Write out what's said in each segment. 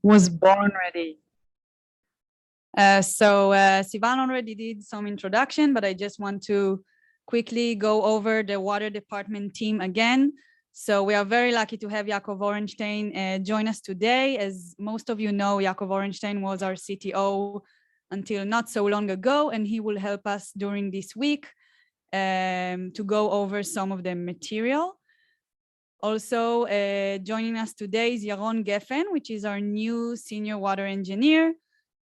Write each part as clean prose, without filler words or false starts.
was born ready. Sivan already did some introduction, but I just want to quickly go over the water department team again. So we are very lucky to have Yaakov Orenstein join us today. As most of you know, Yaakov Orenstein was our CTO until not so long ago, and he will help us during this week to go over some of the material. Also joining us today is Yaron Geffen, which is our new senior water engineer.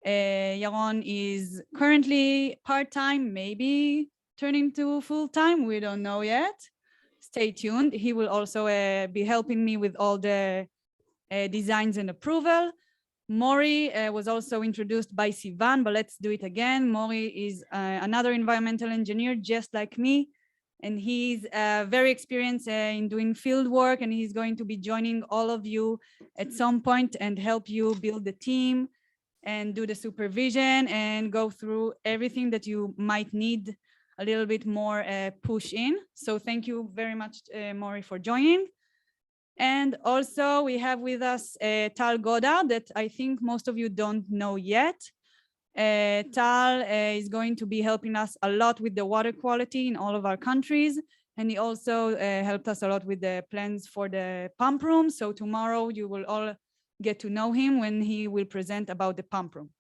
Yaron is currently part-time, maybe turning to full-time, we don't know yet. Stay tuned. He will also be helping me with all the designs and approval. Mori was also introduced by Sivan, but let's do it again. Mori is another environmental engineer just like me, and he's very experienced in doing field work, and he's going to be joining all of you at some point and help you build the team and do the supervision and go through everything that you might need a little bit more push in. So thank you very much, Mori, for joining. And also we have with us Tal Goda that I think most of you don't know yet. Tal is going to be helping us a lot with the water quality in all of our countries. And he also helped us a lot with the plans for the pump room. So tomorrow you will all get to know him when he will present about the pump room.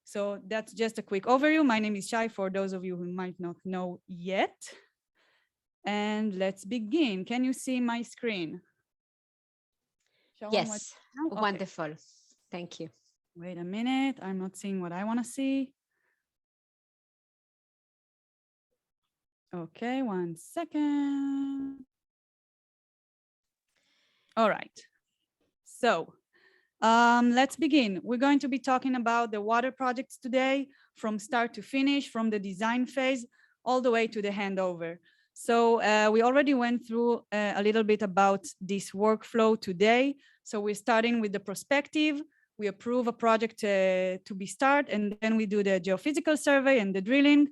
So that's just a quick overview. My name is Shay, for those of you who might not know yet. And let's begin. Can you see my screen? Yes, okay. Wonderful. Thank you. Wait a minute, I'm not seeing what I want to see. Okay, 1 second. All right, so let's begin. We're going to be talking about the water projects today from start to finish, from the design phase all the way to the handover. So we already went through a little bit about this workflow today. So we're starting with the perspective. We approve a project to be started, and then we do the geophysical survey and the drilling.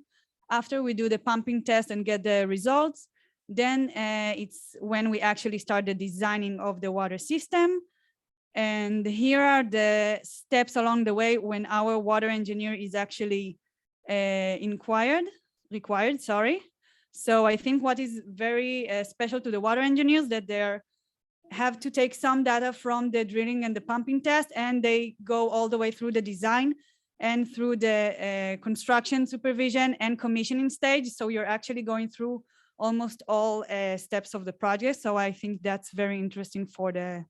After we do the pumping test and get the results, then it's when we actually start the designing of the water system. And here are the steps along the way when our water engineer is actually required, sorry. So I think what is very special to the water engineers that they have to take some data from the drilling and the pumping test, and they go all the way through the design and through the construction, supervision, and commissioning stage. So you're actually going through almost all steps of the project. So I think that's very interesting for the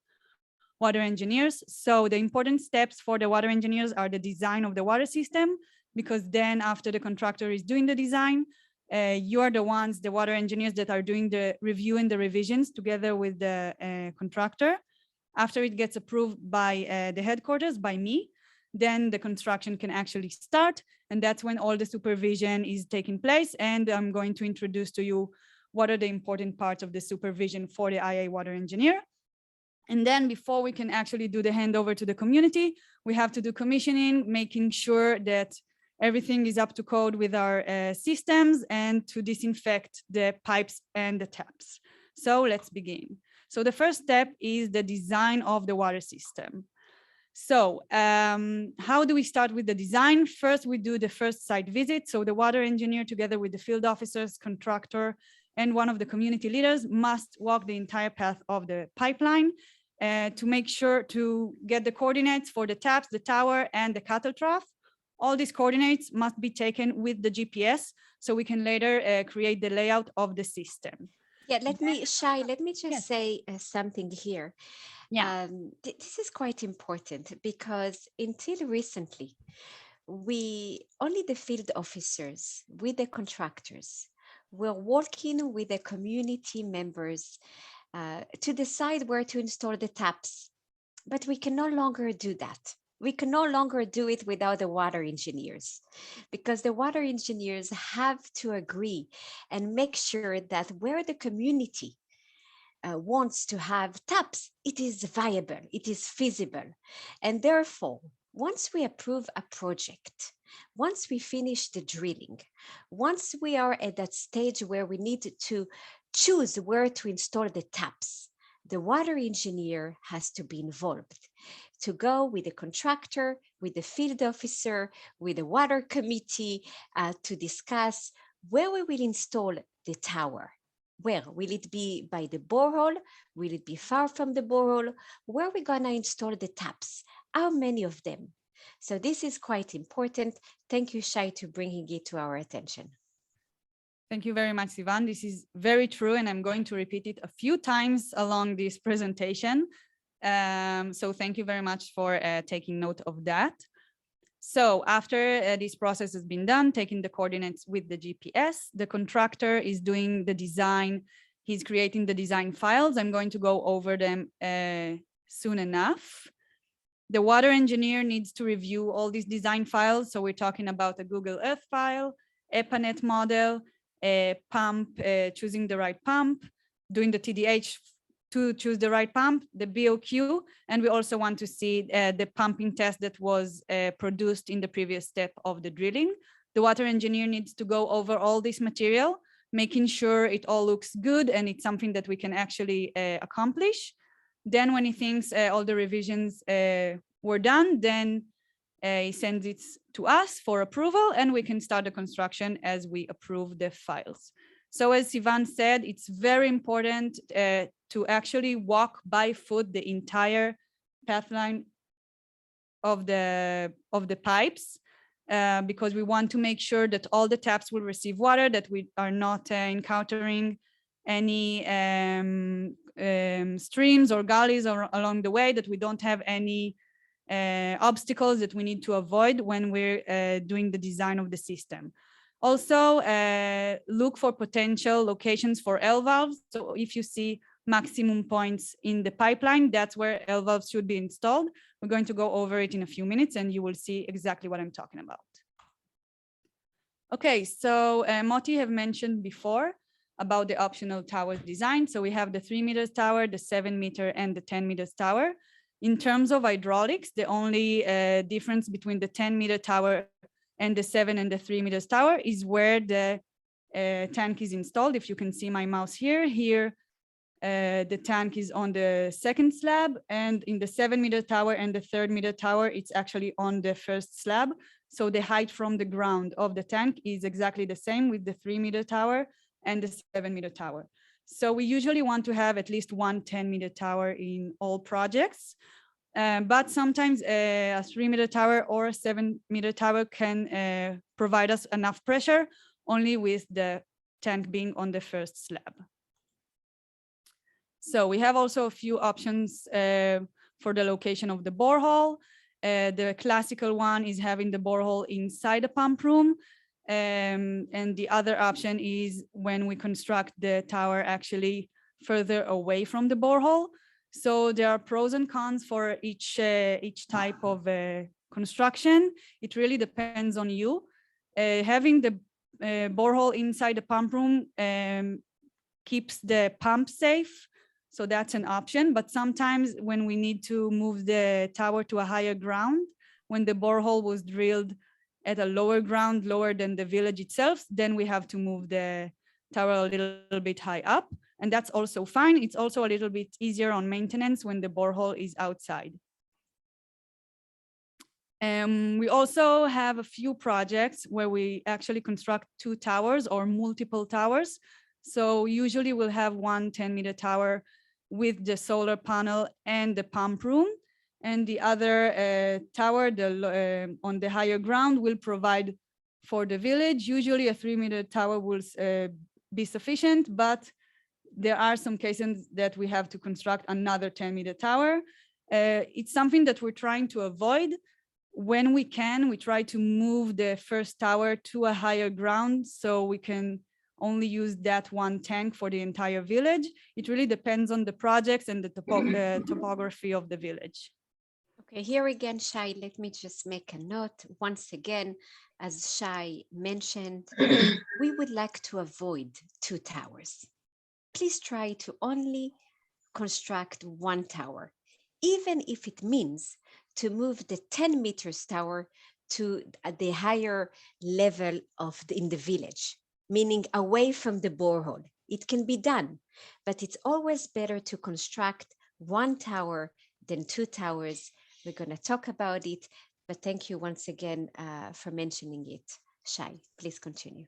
water engineers. So the important steps for the water engineers are the design of the water system, because then after the contractor is doing the design, you are the ones, the water engineers, that are doing the review and the revisions together with the contractor. After it gets approved by the headquarters, by me, then the construction can actually start. And that's when all the supervision is taking place. And I'm going to introduce to you what are the important parts of the supervision for the IA water engineer. And then before we can actually do the handover to the community, we have to do commissioning, making sure that everything is up to code with our systems, and to disinfect the pipes and the taps. So let's begin. So the first step is the design of the water system. So how do we start with the design? First, we do the first site visit. So the water engineer, together with the field officers, contractor, and one of the community leaders, must walk the entire path of the pipeline to make sure to get the coordinates for the taps, the tower, and the cattle trough. All these coordinates must be taken with the GPS, so we can later create the layout of the system. Yeah, let me just say something here. Yeah. This is quite important, because until recently, only the field officers with the contractors were working with the community members to decide where to install the taps. But we can no longer do that. We can no longer do it without the water engineers, because the water engineers have to agree and make sure that where the community wants to have taps, it is viable, it is feasible. And therefore, once we approve a project, once we finish the drilling, once we are at that stage where we need to choose where to install the taps, the water engineer has to be involved to go with the contractor, with the field officer, with the water committee to discuss where we will install the tower. Where will it be? By the borehole? Will it be far from the borehole? Where are we gonna install the taps? How many of them? So this is quite important. Thank you, Shay, to bringing it to our attention. Thank you very much, Sivan. This is very true, and I'm going to repeat it a few times along this presentation. So thank you very much for taking note of that. So after this process has been done, taking the coordinates with the GPS, the contractor is doing the design. He's creating the design files. I'm going to go over them soon enough. The water engineer needs to review all these design files. So we're talking about a Google Earth file, EPANET model, a pump, choosing the right pump, doing the TDH to choose the right pump, the BOQ, and we also want to see the pumping test that was produced in the previous step of the drilling. The water engineer needs to go over all this material, making sure it all looks good and it's something that we can actually accomplish. Then when he thinks all the revisions were done, then he sends it to us for approval and we can start the construction as we approve the files. So as Sivan said, it's very important to actually walk by foot the entire pathline of the pipes because we want to make sure that all the taps will receive water, that we are not encountering any streams or gullies or along the way, that we don't have any obstacles that we need to avoid when we're doing the design of the system. Also, look for potential locations for L valves. So if you see maximum points in the pipeline, that's where L valves should be installed. We're going to go over it in a few minutes and you will see exactly what I'm talking about. Okay, so Moti have mentioned before about the optional towers design. So we have the 3 meters tower, the 7 meter and the 10 meters tower. In terms of hydraulics, the only difference between the 10 meter tower and the 7 and the 3 meters tower is where the tank is installed. If you can see my mouse here, the tank is on the second slab, and in the 7 meter tower and the 3rd meter tower, it's actually on the first slab. So the height from the ground of the tank is exactly the same with the 3 meter tower and the 7 meter tower. So we usually want to have at least one 10 meter tower in all projects. But sometimes a 3 meter tower or a 7 meter tower can provide us enough pressure only with the tank being on the first slab. So we have also a few options for the location of the borehole. The classical one is having the borehole inside the pump room. And the other option is when we construct the tower actually further away from the borehole. So there are pros and cons for each type of construction. It really depends on you. Having the borehole inside the pump room keeps the pump safe. So that's an option. But sometimes when we need to move the tower to a higher ground, when the borehole was drilled at a lower ground, lower than the village itself, then we have to move the tower a little bit high up. And that's also fine. It's also a little bit easier on maintenance when the borehole is outside. We also have a few projects where we actually construct 2 towers or multiple towers. So usually we'll have one 10 meter tower with the solar panel and the pump room. And the other tower on the higher ground will provide for the village. Usually a 3 meter tower will be sufficient, but there are some cases that we have to construct another 10 meter tower. It's something that we're trying to avoid. When we can, we try to move the first tower to a higher ground so we can only use that one tank for the entire village. It really depends on the projects and the topography of the village. Okay, here again, Shay, let me just make a note. Once again, as Shay mentioned, we would like to avoid 2 towers. Please try to only construct 1 tower, even if it means to move the 10 meters tower to the higher level in the village, meaning away from the borehole. It can be done, but it's always better to construct 1 tower than 2 towers We're going to talk about it, but thank you once again for mentioning it. Shay, please continue.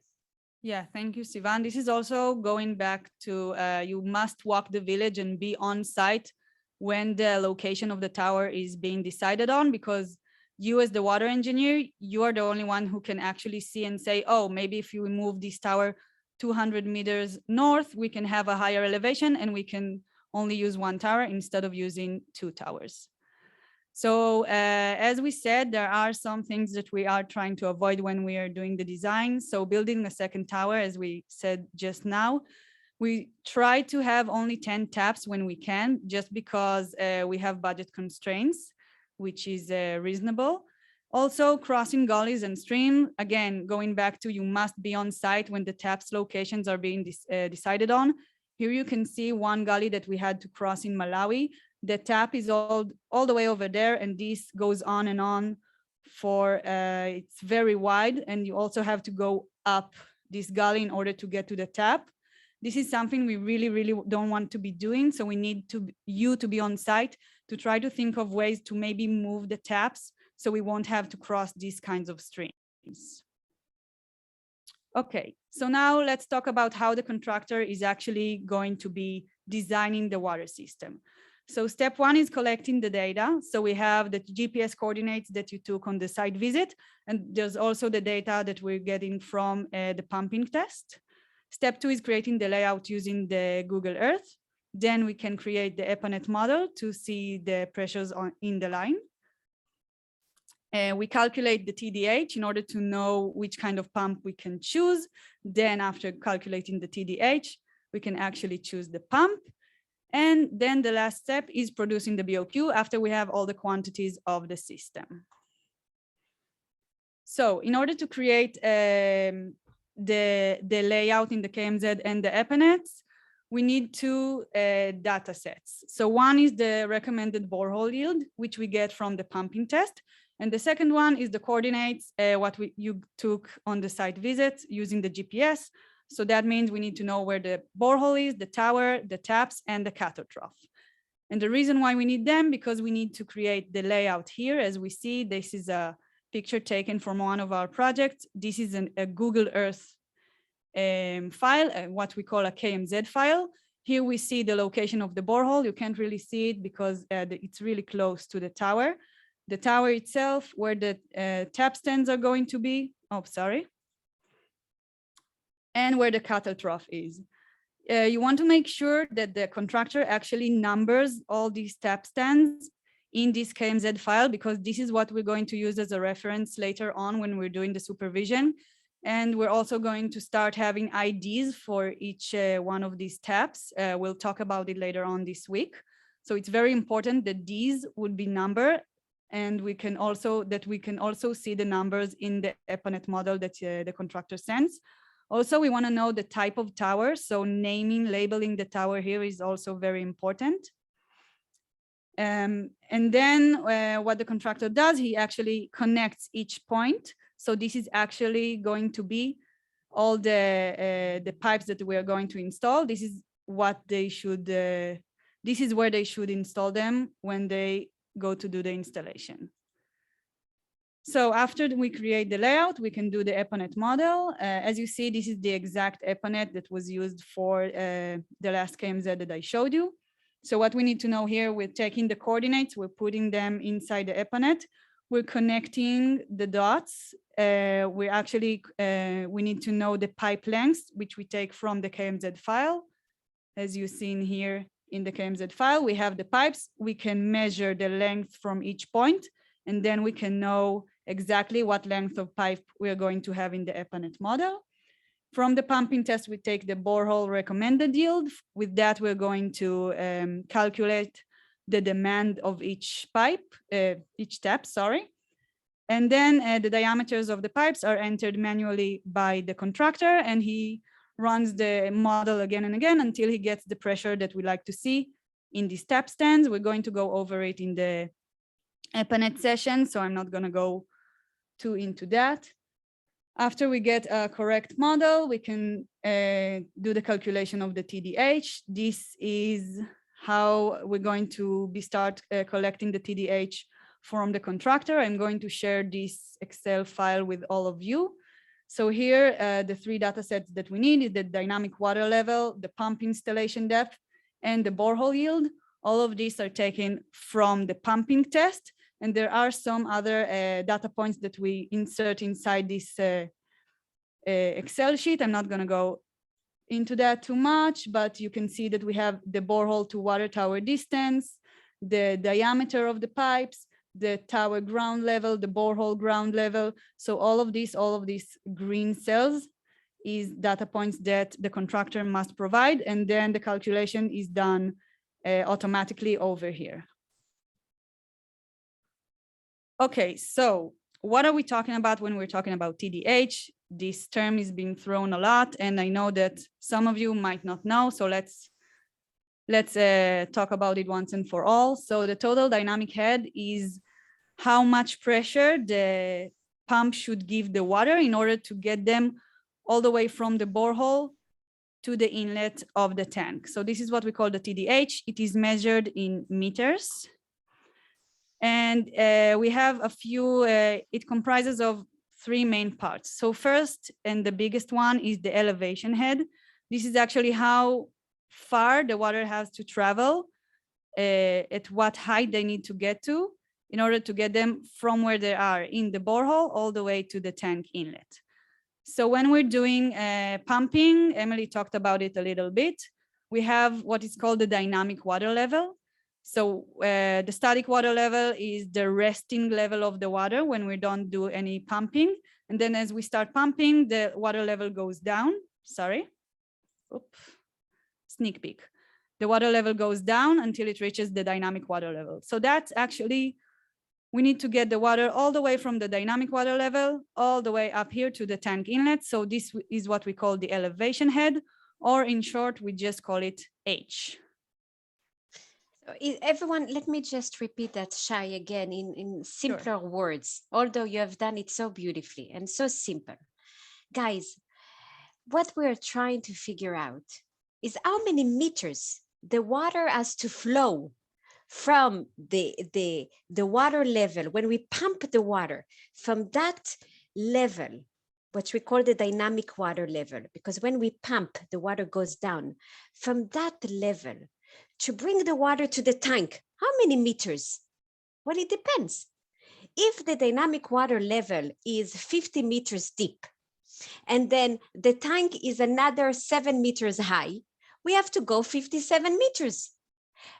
Yeah, thank you, Sivan. This is also going back to you must walk the village and be on site when the location of the tower is being decided on, because you as the water engineer, you are the only one who can actually see and say, oh, maybe if you move this tower 200 meters north, we can have a higher elevation and we can only use one tower instead of using two towers. So as we said, there are some things that we are trying to avoid when we are doing the design. So building a second tower, as we said just now, we try to have only 10 taps when we can, just because we have budget constraints, which is reasonable. Also, crossing gullies and stream, again, going back to you must be on site when the taps locations are being decided on. Here you can see one gully that we had to cross in Malawi. The tap is all the way over there, and this goes on and on for, it's very wide, and you also have to go up this gully in order to get to the tap. This is something we really, really don't want to be doing. So we need you to be on site to try to think of ways to maybe move the taps so we won't have to cross these kinds of streams. Okay, so now let's talk about how the contractor is actually going to be designing the water system. So step one is collecting the data. So we have the GPS coordinates that you took on the site visit, and there's also the data that we're getting from the pumping test. Step two is creating the layout using the Google Earth. Then we can create the EPANET model to see the pressures in the line. We calculate the TDH in order to know which kind of pump we can choose. Then after calculating the TDH, we can actually choose the pump. And then the last step is producing the BOQ after we have all the quantities of the system. So in order to create the layout in the KMZ and the EPANETs, we need two data sets. So one is the recommended borehole yield, which we get from the pumping test. And the second one is the coordinates, what you took on the site visit using the GPS. So that means we need to know where the borehole is, the tower, the taps, and the cathode trough. And the reason why we need them, because we need to create the layout here. As we see, this is a picture taken from one of our projects. This is a Google Earth file, what we call a KMZ file. Here we see the location of the borehole. You can't really see it because it's really close to the tower. The tower itself, where the tap stands are going to be, oh, sorry, and where the cathode trough is. You want to make sure that the contractor actually numbers all these tap stands in this KMZ file, because this is what we're going to use as a reference later on when we're doing the supervision. And we're also going to start having IDs for each one of these taps. We'll talk about it later on this week. So it's very important that these would be numbered, and we can also see the numbers in the EPANET model that the contractor sends. Also, we want to know the type of tower. So naming, labeling the tower here is also very important. And then what the contractor does, he actually connects each point. So this is actually going to be all the pipes that we are going to install. This is what they should, this is where they should install them when they go to do the installation. So after we create the layout, we can do the EPANET model. As you see, this is the exact EPANET that was used for the last KMZ that I showed you. So what we need to know here, we're taking the coordinates, we're putting them inside the EPANET. We're connecting the dots. We need to know the pipe lengths, which we take from the KMZ file. As you've seen here in the KMZ file, we have the pipes. We can measure the length from each point, and then we can know exactly what length of pipe we're going to have in the EPANET model. From the pumping test, we take the borehole recommended yield. With that, we're going to calculate the demand of each pipe, each tap, sorry. And then the diameters of the pipes are entered manually by the contractor, and he runs the model again and again until he gets the pressure that we like to see in these tap stands. We're going to go over it in the EPANET session, so I'm not going to go too into that. After we get a correct model, we can do the calculation of the TDH. This is how we're going to start collecting the TDH from the contractor. I'm going to share this Excel file with all of you. So here, the three data sets that we need is the dynamic water level, the pump installation depth, and the borehole yield. All of these are taken from the pumping test. And there are some other data points that we insert inside this Excel sheet. I'm not going to go into that too much, but you can see that we have the borehole to water tower distance, the diameter of the pipes, the tower ground level, the borehole ground level. So all of these green cells is data points that the contractor must provide, and then the calculation is done automatically over here. Okay, so what are we talking about when we're talking about TDH? This term is being thrown a lot, and I know that some of you might not know, so let's talk about it once and for all. So the total dynamic head is how much pressure the pump should give the water in order to get them all the way from the borehole to the inlet of the tank. So this is what we call the TDH. It is measured in meters. And we have a few, it comprises of three main parts. So first, and the biggest one, is the elevation head. This is actually how far the water has to travel, at what height they need to get to in order to get them from where they are in the borehole all the way to the tank inlet. So when we're doing pumping, Emily talked about it a little bit, we have what is called the dynamic water level. So the static water level is the resting level of the water when we don't do any pumping. And then as we start pumping, the water level goes down. Sorry. Oops. Sneak peek. The water level goes down until it reaches the dynamic water level. So that's actually, we need to get the water all the way from the dynamic water level, all the way up here to the tank inlet. So this is what we call the elevation head, or in short, we just call it H. Everyone, let me just repeat that, Shay, again in simpler words, although you have done it so beautifully and so simple. Guys, what we're trying to figure out is how many meters the water has to flow from the water level when we pump the water from that level, what we call the dynamic water level, because when we pump, the water goes down from that level to bring the water to the tank. How many meters? Well, it depends. If the dynamic water level is 50 meters deep, and then the tank is another 7 meters high, we have to go 57 meters.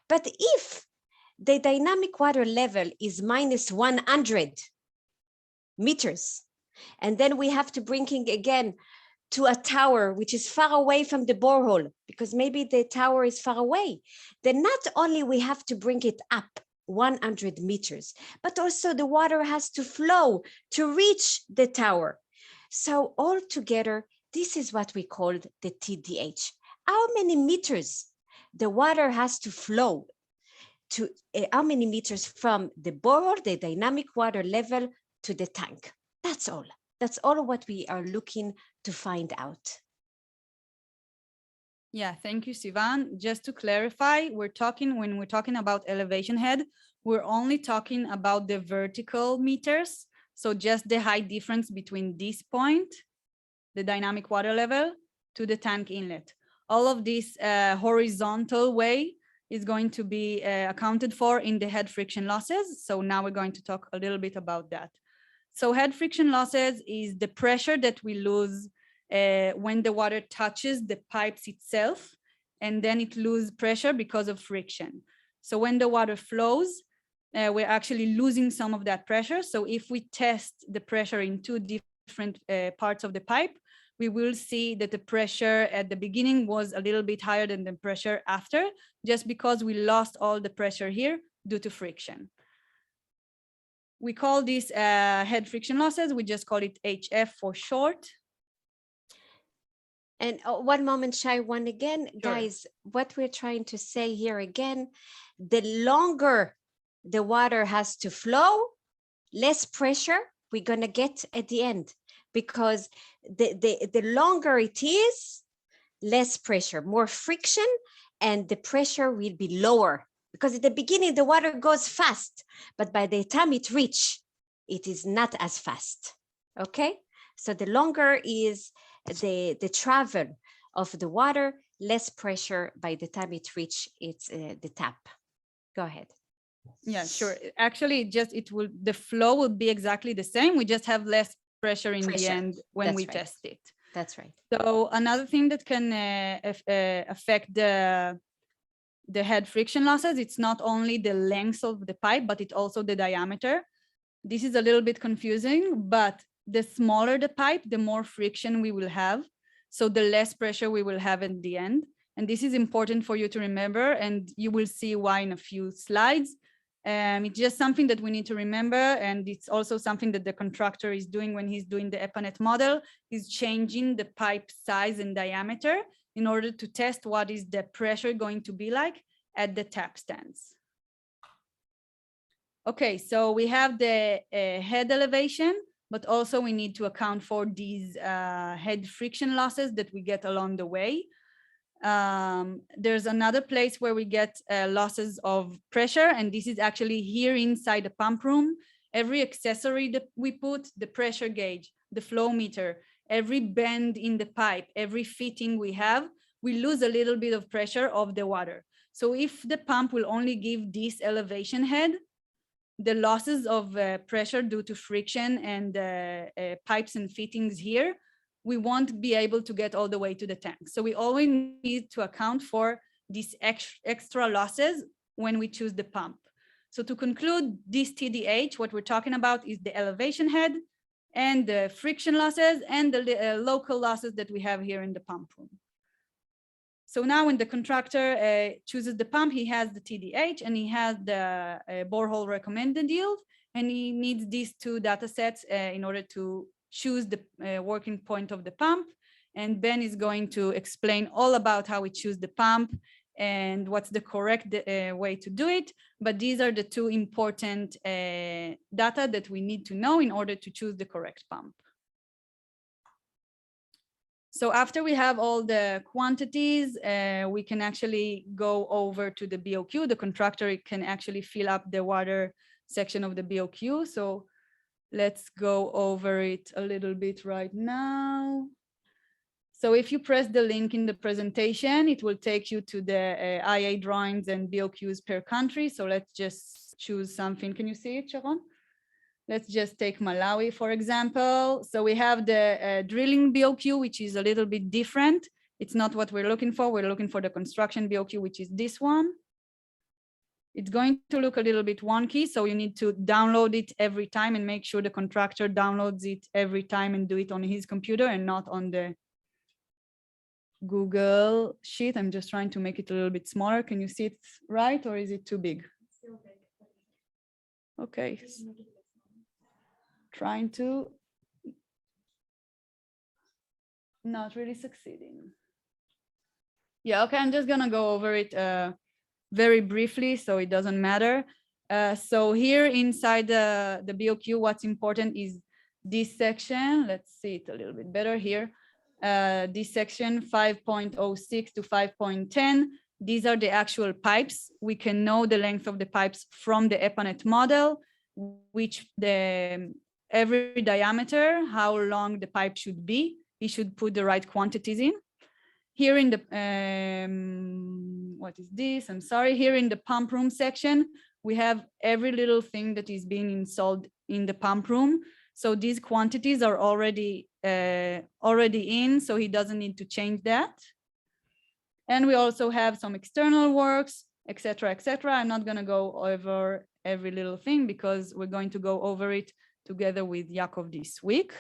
But if the dynamic water level is minus 100 meters, and then we have to bring it again to a tower which is far away from the borehole, because maybe the tower is far away, then not only we have to bring it up 100 meters, but also the water has to flow to reach the tower. So altogether, this is what we call the TDH. How many meters the water has to flow to, how many meters from the borehole, the dynamic water level, to the tank. That's all. That's all what we are looking to find out. Yeah, thank you, Sivan. Just to clarify, when we're talking about elevation head, we're only talking about the vertical meters. So just the height difference between this point, the dynamic water level, to the tank inlet. All of this horizontal way is going to be accounted for in the head friction losses. So now we're going to talk a little bit about that. So head friction losses is the pressure that we lose when the water touches the pipes itself, and then it loses pressure because of friction. So when the water flows, we're actually losing some of that pressure. So if we test the pressure in two different parts of the pipe, we will see that the pressure at the beginning was a little bit higher than the pressure after, just because we lost all the pressure here due to friction. We call this head friction losses. We just call it HF for short. And one moment, Shay, one again. Sure. Guys, what we're trying to say here again, the longer the water has to flow, less pressure we're going to get at the end, because the longer it is, less pressure, more friction, and the pressure will be lower because at the beginning, the water goes fast, but by the time it reaches, it is not as fast, okay? So the longer is the travel of the water, less pressure by the time it reaches the tap. Go ahead. Yeah, sure. Actually, the flow will be exactly the same. We just have less pressure in the end when we test it. That's right. So another thing that can affect the head friction losses, it's not only the length of the pipe, but it's also the diameter. This is a little bit confusing, but the smaller the pipe, the more friction we will have. So the less pressure we will have in the end. And this is important for you to remember, and you will see why in a few slides. It's just something that we need to remember, and it's also something that the contractor is doing when he's doing the EPANET model. He's changing the pipe size and diameter in order to test what is the pressure going to be like at the tap stands. Okay, so we have the head elevation, but also we need to account for these head friction losses that we get along the way. There's another place where we get losses of pressure, and this is actually here inside the pump room. Every accessory that we put, the pressure gauge, the flow meter, every bend in the pipe, every fitting we have, we lose a little bit of pressure of the water. So if the pump will only give this elevation head, the losses of pressure due to friction and pipes and fittings here, we won't be able to get all the way to the tank. So we always need to account for these extra losses when we choose the pump. So to conclude, this TDH, what we're talking about is the elevation head and the friction losses and the local losses that we have here in the pump room. So now when the contractor chooses the pump, he has the TDH and he has the borehole recommended yield, and he needs these two data sets in order to choose the working point of the pump. And Ben is going to explain all about how we choose the pump and what's the correct way to do it. But these are the two important data that we need to know in order to choose the correct pump. So after we have all the quantities, we can actually go over to the BOQ. The contractor can actually fill up the water section of the BOQ. So let's go over it a little bit right now. So if you press the link in the presentation, it will take you to the IA drawings and BOQs per country. So let's just choose something. Can you see it, Sharon? Let's just take Malawi, for example. So we have the drilling BOQ, which is a little bit different. It's not what we're looking for. We're looking for the construction BOQ, which is this one. It's going to look a little bit wonky, so you need to download it every time and make sure the contractor downloads it every time and do it on his computer and not on the Google Sheet. I'm just trying to make it a little bit smaller. Can you see it right, or is it too big? Okay. Trying to, not really succeeding. Yeah, okay, I'm just gonna go over it very briefly so it doesn't matter. So here inside the BOQ, what's important is this section. Let's see it a little bit better here. This section 5.06 to 5.10. These are the actual pipes. We can know the length of the pipes from the EPANET model, which every diameter, how long the pipe should be. He should put the right quantities in. Here in the, what is this? I'm sorry. Here in the pump room section, we have every little thing that is being installed in the pump room. So these quantities are already in, so he doesn't need to change that. And we also have some external works, etc., etc. I'm not gonna go over every little thing because we're going to go over it together with Yaakov this week.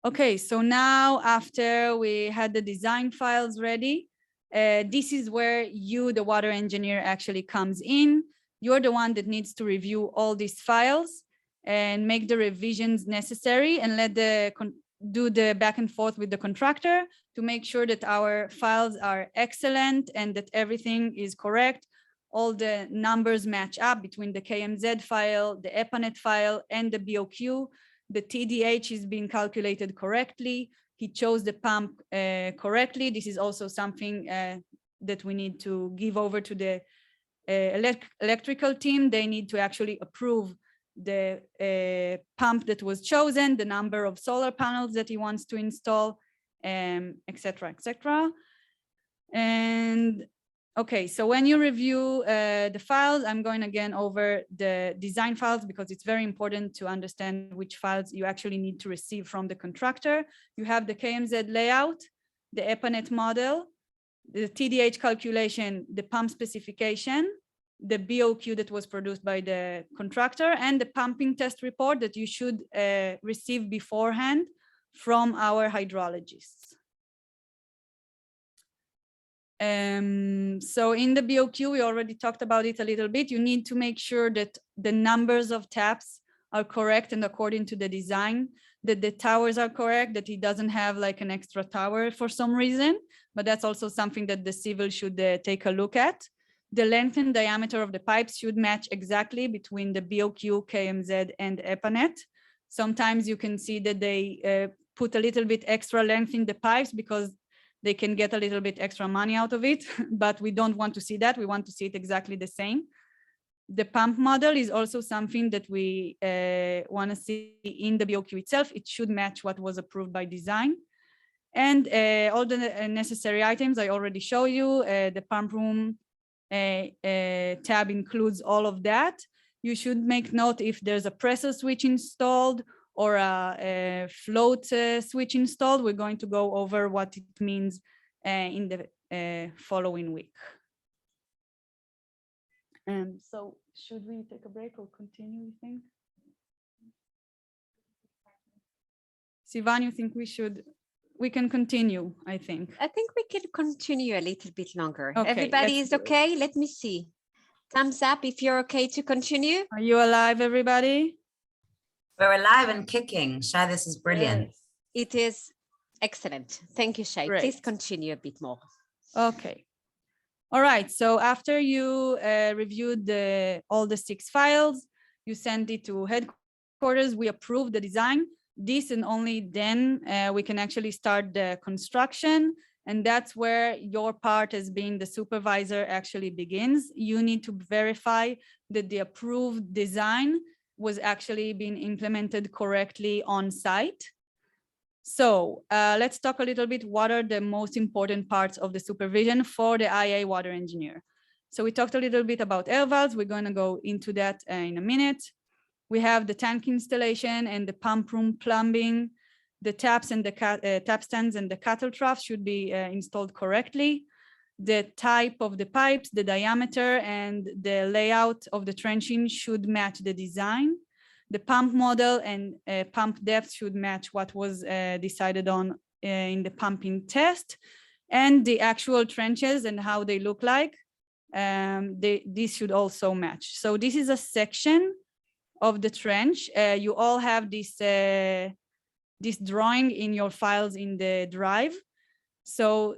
Okay, so now after we had the design files ready, this is where you, the water engineer, actually comes in. You're the one that needs to review all these files and make the revisions necessary and do the back and forth with the contractor to make sure that our files are excellent and that everything is correct. All the numbers match up between the KMZ file, the EPANET file, and the BOQ. The TDH is being calculated correctly. He chose the pump correctly. This is also something that we need to give over to the electrical team. They need to actually approve the pump that was chosen, the number of solar panels that he wants to install, et cetera, et cetera. And okay, so when you review the files, I'm going again over the design files because it's very important to understand which files you actually need to receive from the contractor. You have the KMZ layout, the EPANET model, the TDH calculation, the pump specification, the BOQ that was produced by the contractor, and the pumping test report that you should receive beforehand from our hydrologists. So in the BOQ, we already talked about it a little bit. You need to make sure that the numbers of taps are correct and according to the design, that the towers are correct, that it doesn't have like an extra tower for some reason, but that's also something that the civil should take a look at. The length and diameter of the pipes should match exactly between the BOQ, KMZ, and EPANET. Sometimes you can see that they put a little bit extra length in the pipes because they can get a little bit extra money out of it, but we don't want to see that. We want to see it exactly the same. The pump model is also something that we want to see in the BOQ itself. It should match what was approved by design. And all the necessary items I already show you. The pump room tab includes all of that. You should make note if there's a pressure switch installed or a float switch installed. We're going to go over what it means in the following week. So should we take a break or continue, you think? Sivan, you think we can continue, I think. I think we can continue a little bit longer. Okay, Everybody is okay? Let me see. Thumbs up if you're okay to continue. Are you alive, everybody? We're alive and kicking. Shay, this is brilliant. Yes. It is excellent. Thank you, Shay. Great. Please continue a bit more. Okay. All right. So after you reviewed all the 6 files, you send it to headquarters. We approve the design. This and only then we can actually start the construction. And that's where your part as being the supervisor actually begins. You need to verify that the approved design was actually being implemented correctly on site. So let's talk a little bit what are the most important parts of the supervision for the IA water engineer. So we talked a little bit about air valves. We're going to go into that in a minute. We have the tank installation and the pump room plumbing. The taps and the tap stands and the cattle troughs should be installed correctly. The type of the pipes, the diameter, and the layout of the trenching should match the design. The pump model and pump depth should match what was decided on in the pumping test. And the actual trenches and how they look like, this should also match. So this is a section of the trench. You all have this drawing in your files in the drive. So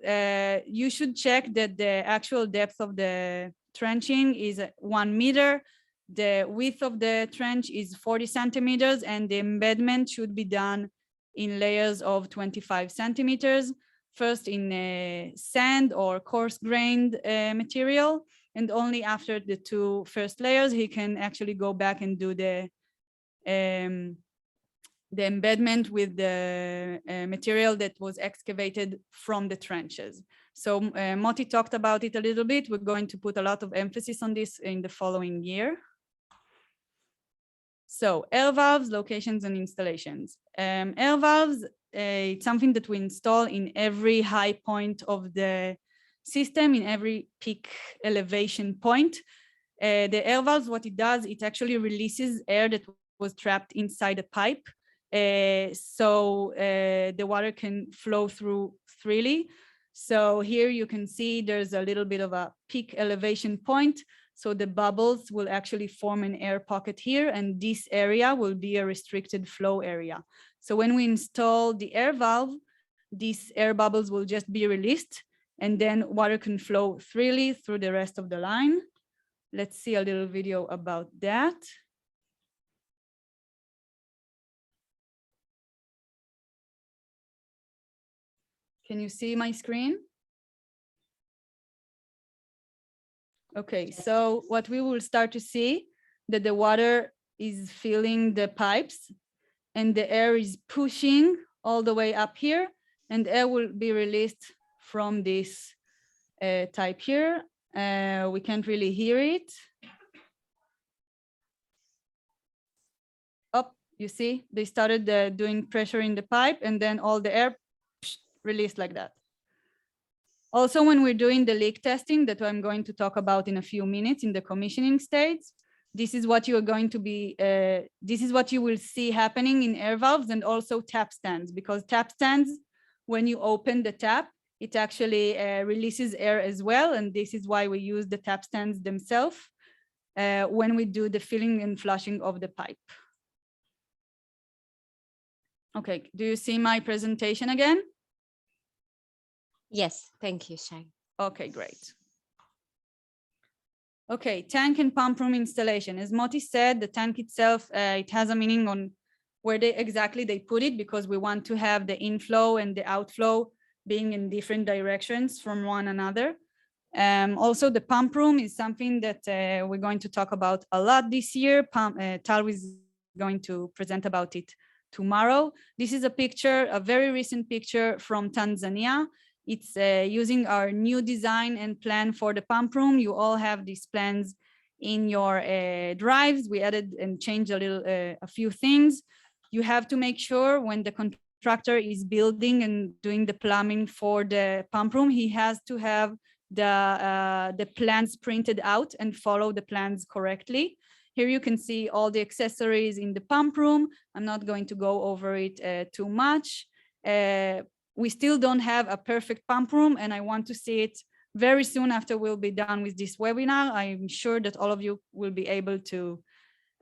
you should check that the actual depth of the trenching is 1 meter. The width of the trench is 40 centimeters, and the embedment should be done in layers of 25 centimeters. First in sand or coarse-grained material, and only after the 2 first layers, he can actually go back and do the embedment with the material that was excavated from the trenches. So Moti talked about it a little bit. We're going to put a lot of emphasis on this in the following year. So air valves, locations, and installations. Air valves, it's something that we install in every high point of the system, in every peak elevation point. The air valves, what it does, it actually releases air that was trapped inside a pipe. So the water can flow through freely. So here you can see there's a little bit of a peak elevation point. So the bubbles will actually form an air pocket here, and this area will be a restricted flow area. So when we install the air valve, these air bubbles will just be released, and then water can flow freely through the rest of the line. Let's see a little video about that. Can you see my screen? Okay, so what we will start to see that the water is filling the pipes and the air is pushing all the way up here, and air will be released from this type here. We can't really hear it. Up, you see, they started doing pressure in the pipe, and then all the air released like that. Also, when we're doing the leak testing that I'm going to talk about in a few minutes in the commissioning stage, this is what you are going to be, this is what you will see happening in air valves and also tap stands, because tap stands, when you open the tap, it actually releases air as well. And this is why we use the tap stands themselves when we do the filling and flushing of the pipe. Okay, do you see my presentation again? Yes, thank you, Shay. Okay, great. Okay, tank and pump room installation. As Moti said, the tank itself, it has a meaning on where exactly they put it, because we want to have the inflow and the outflow being in different directions from one another. Also, the pump room is something that we're going to talk about a lot this year. Tal is going to present about it tomorrow. This is a picture, a very recent picture from Tanzania. It's using our new design and plan for the pump room. You all have these plans in your drives. We added and changed a few things. You have to make sure when the contractor is building and doing the plumbing for the pump room, he has to have the plans printed out and follow the plans correctly. Here you can see all the accessories in the pump room. I'm not going to go over it too much. We still don't have a perfect pump room, and I want to see it very soon after we'll be done with this webinar. I'm sure that all of you will be able to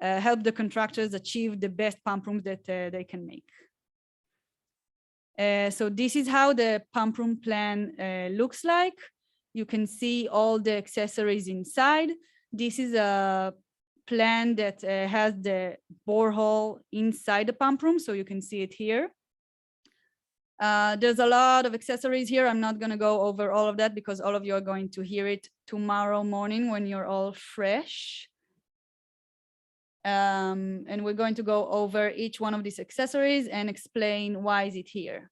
help the contractors achieve the best pump rooms that they can make. So this is how the pump room plan looks like. You can see all the accessories inside. This is a plan that has the borehole inside the pump room, so you can see it here. There's a lot of accessories here. I'm not going to go over all of that because all of you are going to hear it tomorrow morning when you're all fresh. And we're going to go over each one of these accessories and explain why is it here.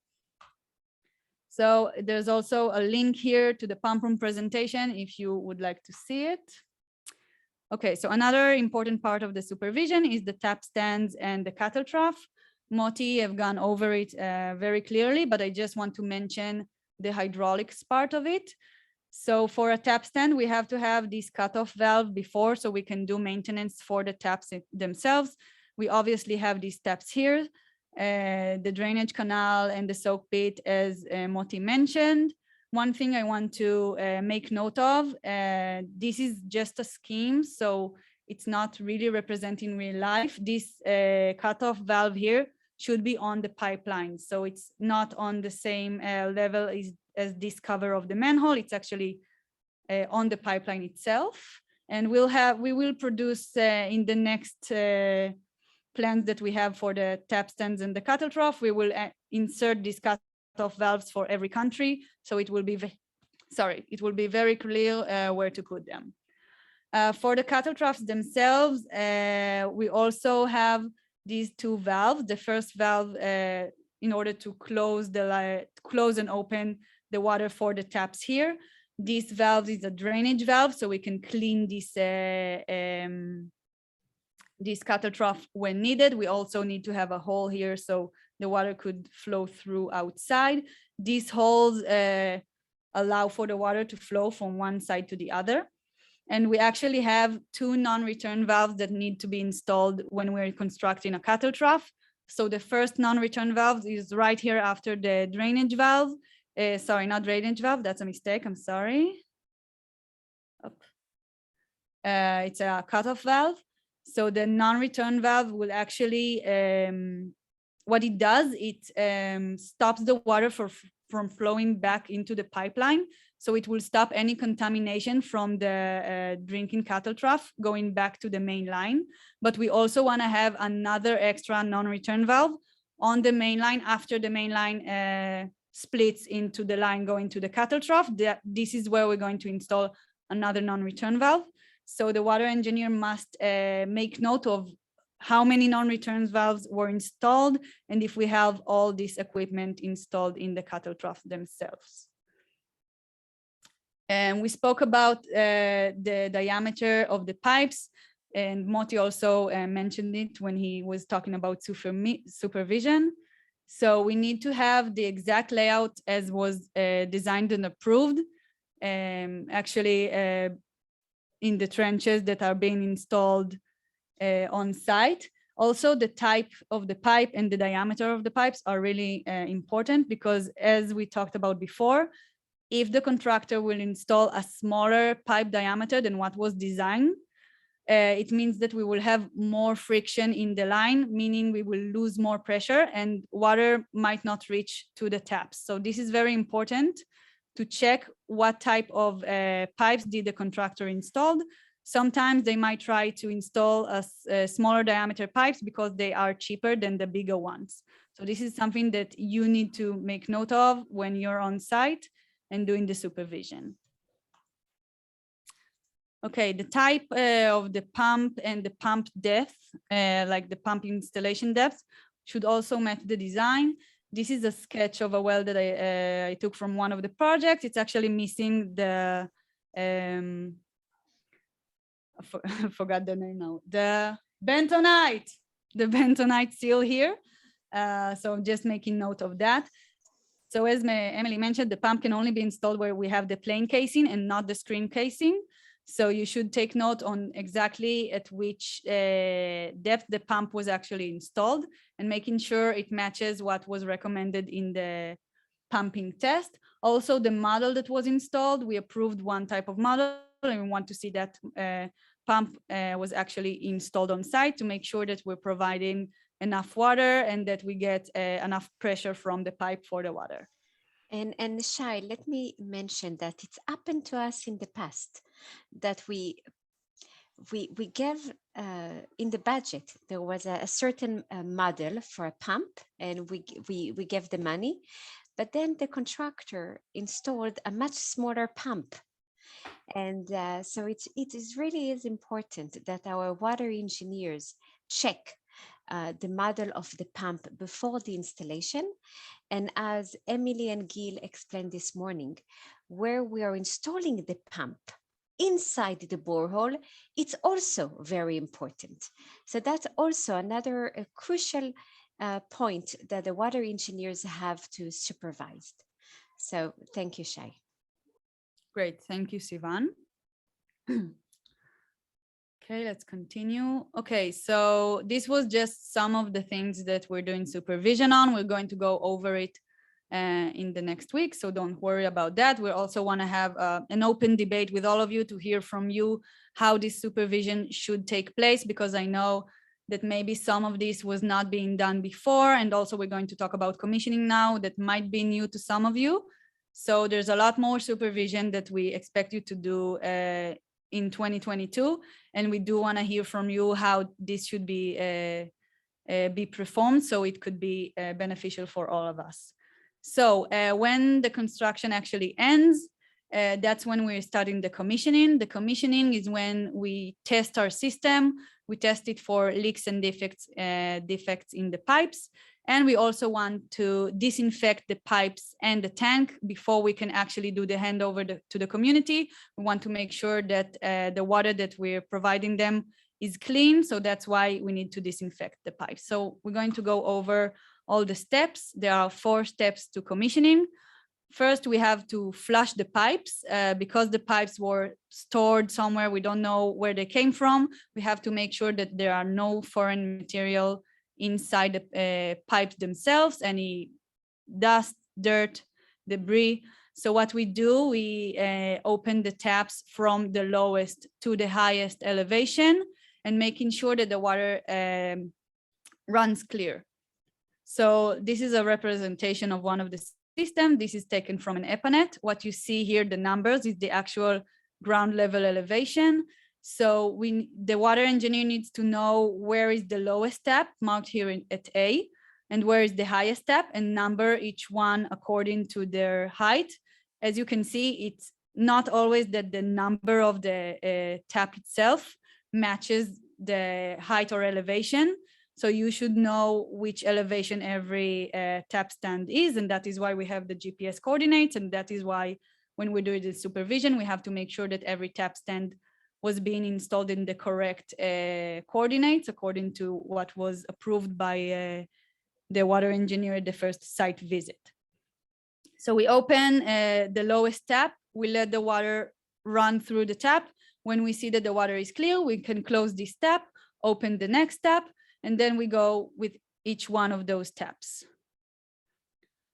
So there's also a link here to the pump room presentation if you would like to see it. Okay, so another important part of the supervision is the tap stands and the cattle trough. Moti have gone over it very clearly, but I just want to mention the hydraulics part of it. So for a tap stand, we have to have this cutoff valve before so we can do maintenance for the taps themselves. We obviously have these taps here, the drainage canal and the soak pit, as Moti mentioned. One thing I want to make note of, this is just a scheme, so it's not really representing real life. This cutoff valve here should be on the pipeline. So it's not on the same level as this cover of the manhole. It's actually on the pipeline itself. And we will produce in the next plans that we have for the tap stands and the cattle trough, we will insert these cutoff valves for every country. So it will be, it will be very clear where to put them. For the cattle troughs themselves, we also have these two valves. The first valve, in order to close and open the water for the taps here. This valve is a drainage valve, so we can clean this cattle trough when needed. We also need to have a hole here so the water could flow through outside. These holes allow for the water to flow from one side to the other. And we actually have two non-return valves that need to be installed when we're constructing a cattle trough. So the first non-return valve is right here after the drainage valve. Sorry, not drainage valve, that's a mistake, I'm sorry. It's a cutoff valve. So the non-return valve will actually, what it does, it stops the water from flowing back into the pipeline. So it will stop any contamination from the drinking cattle trough going back to the main line. But we also want to have another extra non-return valve on the main line after the main line splits into the line going to the cattle trough. This is where we're going to install another non-return valve. So the water engineer must make note of how many non-return valves were installed and if we have all this equipment installed in the cattle trough themselves. And we spoke about the diameter of the pipes, and Moti also mentioned it when he was talking about supervision. So we need to have the exact layout as was designed and approved, actually in the trenches that are being installed on site. Also, the type of the pipe and the diameter of the pipes are really important, because as we talked about before, if the contractor will install a smaller pipe diameter than what was designed, it means that we will have more friction in the line, meaning we will lose more pressure and water might not reach to the taps. So this is very important to check what type of pipes did the contractor installed. Sometimes they might try to install a smaller diameter pipes because they are cheaper than the bigger ones. So this is something that you need to make note of when you're on site and doing the supervision. Okay, the type of the pump and the pump depth, like the pump installation depth, should also match the design. This is a sketch of a well that I took from one of the projects. It's actually missing the, I forgot the name now, the bentonite seal here. So just making note of that. So as Emily mentioned, the pump can only be installed where we have the plain casing and not the screen casing. So you should take note on exactly at which depth the pump was actually installed and making sure it matches what was recommended in the pumping test. Also, the model that was installed, we approved one type of model and we want to see that pump was actually installed on site to make sure that we're providing enough water and that we get enough pressure from the pipe for the water. And Shay, let me mention that it's happened to us in the past that we gave in the budget, there was a certain model for a pump and we gave the money, but then the contractor installed a much smaller pump. And so it really is important that our water engineers check the model of the pump before the installation. And as Emily and Gil explained this morning, where we are installing the pump inside the borehole, it's also very important. So that's also another crucial point that the water engineers have to supervise. So thank you, Shay. Great, thank you, Sivan. Okay, let's continue. Okay, so this was just some of the things that we're doing supervision on. We're going to go over it in the next week, so don't worry about that. We also want to have an open debate with all of you to hear from you how this supervision should take place, because I know that maybe some of this was not being done before, and also we're going to talk about commissioning now that might be new to some of you. So there's a lot more supervision that we expect you to do in 2022, and we do want to hear from you how this should be performed so it could be beneficial for all of us. So when the construction actually ends, that's when we're starting the commissioning. The commissioning is when we test our system. We test it for leaks and defects in the pipes. And we also want to disinfect the pipes and the tank before we can actually do the handover to the community. We want to make sure that the water that we're providing them is clean. So that's why we need to disinfect the pipes. So we're going to go over all the steps. There are 4 steps to commissioning. First, we have to flush the pipes because the pipes were stored somewhere. We don't know where they came from. We have to make sure that there are no foreign material inside the pipes themselves, any dust, dirt, debris. So what we do, we open the taps from the lowest to the highest elevation and making sure that the water runs clear. So this is a representation of one of the systems. This is taken from an EPANET. What you see here, the numbers, is the actual ground level elevation. So the water engineer needs to know where is the lowest tap, marked here at A, and where is the highest tap, and number each one according to their height. As you can see, it's not always that the number of the tap itself matches the height or elevation. So you should know which elevation every tap stand is, and that is why we have the GPS coordinates, and that is why when we do the supervision, we have to make sure that every tap stand was being installed in the correct coordinates according to what was approved by the water engineer at the first site visit. So we open the lowest tap, we let the water run through the tap. When we see that the water is clear, we can close this tap, open the next tap, and then we go with each one of those taps.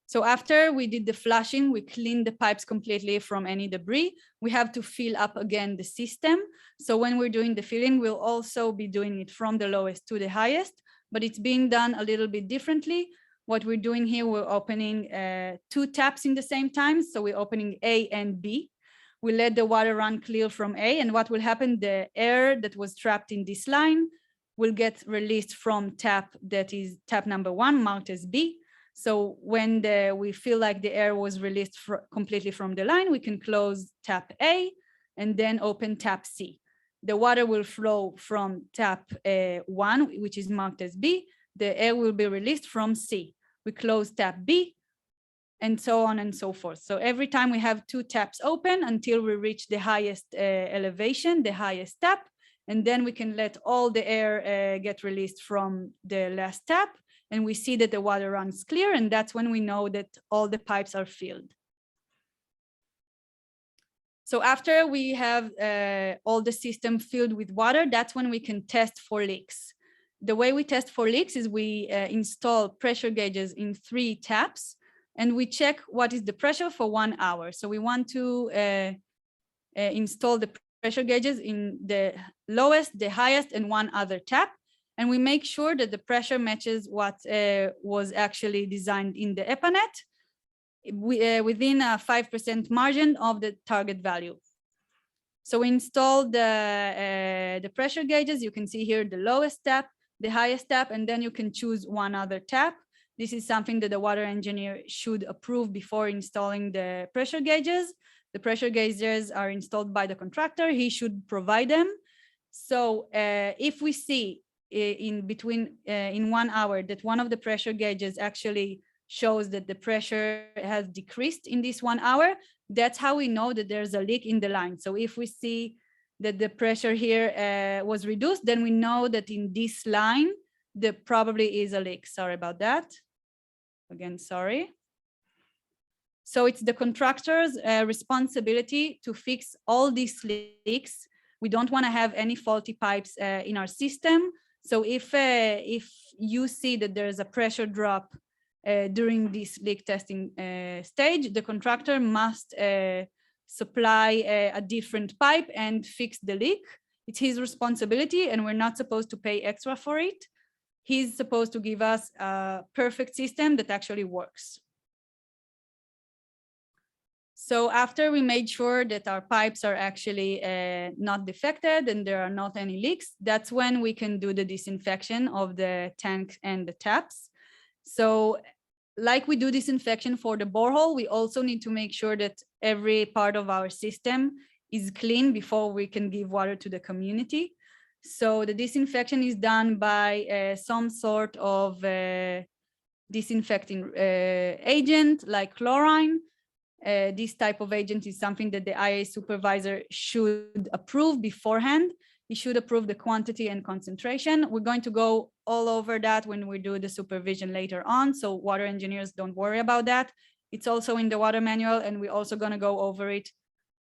So after we did the flushing, we cleaned the pipes completely from any debris. We have to fill up again the system. So when we're doing the filling, we'll also be doing it from the lowest to the highest, but it's being done a little bit differently. What we're doing here, we're opening 2 taps in the same time. So we're opening A and B. We let the water run clear from A, and what will happen, the air that was trapped in this line will get released from tap that is tap number 1, marked as B. So when we feel like the air was released completely from the line, we can close tap A and then open tap C. The water will flow from tap 1, which is marked as B. The air will be released from C. We close tap B, and so on and so forth. So every time we have 2 taps open until we reach the highest elevation, the highest tap, and then we can let all the air get released from the last tap, and we see that the water runs clear, and that's when we know that all the pipes are filled. So after we have all the system filled with water, that's when we can test for leaks. The way we test for leaks is we install pressure gauges in 3 taps, and we check what is the pressure for 1 hour. So we want to install the pressure gauges in the lowest, the highest, and 1 other tap. And we make sure that the pressure matches what was actually designed in the EPANET within a 5% margin of the target value. So we install the pressure gauges. You can see here the lowest tap, the highest tap, and then you can choose 1 other tap. This is something that the water engineer should approve before installing the pressure gauges. The pressure gauges are installed by the contractor. He should provide them. So if we see in 1 hour that one of the pressure gauges actually shows that the pressure has decreased in this 1 hour, that's how we know that there's a leak in the line. So if we see that the pressure here was reduced, then we know that in this line, there probably is a leak. Sorry about that. Again, sorry. So it's the contractor's responsibility to fix all these leaks. We don't want to have any faulty pipes in our system. So if you see that there's a pressure drop during this leak testing stage, the contractor must supply a different pipe and fix the leak. It's his responsibility, and we're not supposed to pay extra for it. He's supposed to give us a perfect system that actually works. So after we made sure that our pipes are actually not defected and there are not any leaks, that's when we can do the disinfection of the tank and the taps. So like we do disinfection for the borehole, we also need to make sure that every part of our system is clean before we can give water to the community. So the disinfection is done by some sort of disinfecting agent like chlorine. This type of agent is something that the IA supervisor should approve beforehand. He should approve the quantity and concentration. We're going to go all over that when we do the supervision later on, so water engineers don't worry about that. It's also in the water manual, and we're also going to go over it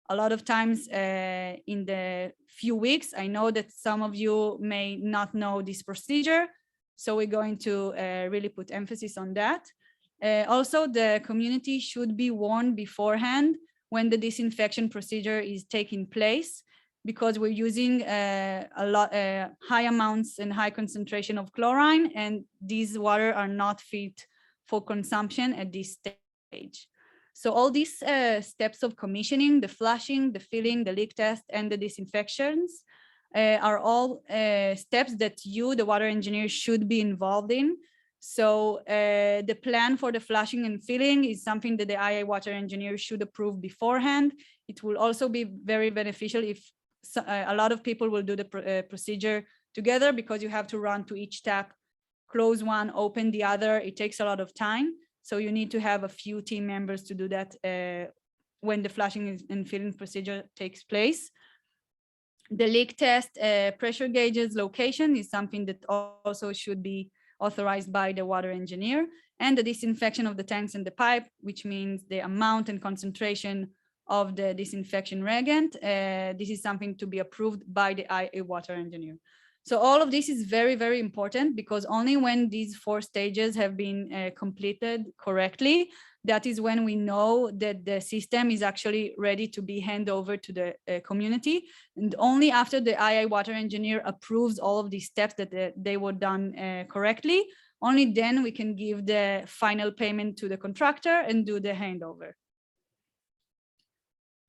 a lot of times in the few weeks. I know that some of you may not know this procedure, so we're going to really put emphasis on that. Also, the community should be warned beforehand when the disinfection procedure is taking place, because we're using high amounts and high concentration of chlorine, and these water are not fit for consumption at this stage. So all these steps of commissioning, the flushing, the filling, the leak test, and the disinfections are all steps that you, the water engineer, should be involved in. So the plan for the flushing and filling is something that the IA water engineer should approve beforehand. It will also be very beneficial if a lot of people will do the procedure together, because you have to run to each tap, close one, open the other. It takes a lot of time. So you need to have a few team members to do that when the flushing and filling procedure takes place. The leak test pressure gauges location is something that also should be authorized by the water engineer, and the disinfection of the tanks and the pipe, which means the amount and concentration of the disinfection reagent. This is something to be approved by the IA water engineer. So all of this is very, very important, because only when these 4 stages have been completed correctly, that is when we know that the system is actually ready to be handed over to the community. And only after the IA water engineer approves all of these steps that they were done correctly, only then we can give the final payment to the contractor and do the handover.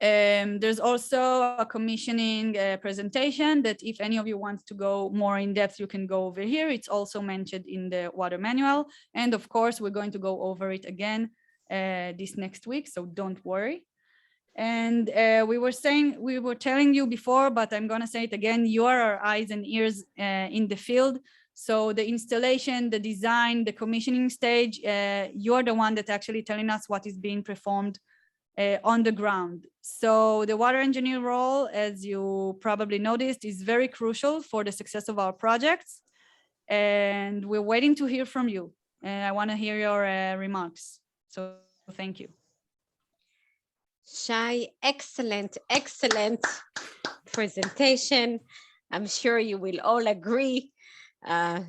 There's also a commissioning presentation that if any of you wants to go more in depth, you can go over here. It's also mentioned in the water manual. And of course, we're going to go over it again this next week, so don't worry. And we were telling you before, but I'm gonna say it again, you are our eyes and ears in the field. So the installation, the design, the commissioning stage, you're the one that's actually telling us what is being performed on the ground. So the water engineer role, as you probably noticed, is very crucial for the success of our projects. And we're waiting to hear from you. And I want to hear your remarks. So thank you. Shay, excellent, excellent presentation. I'm sure you will all agree.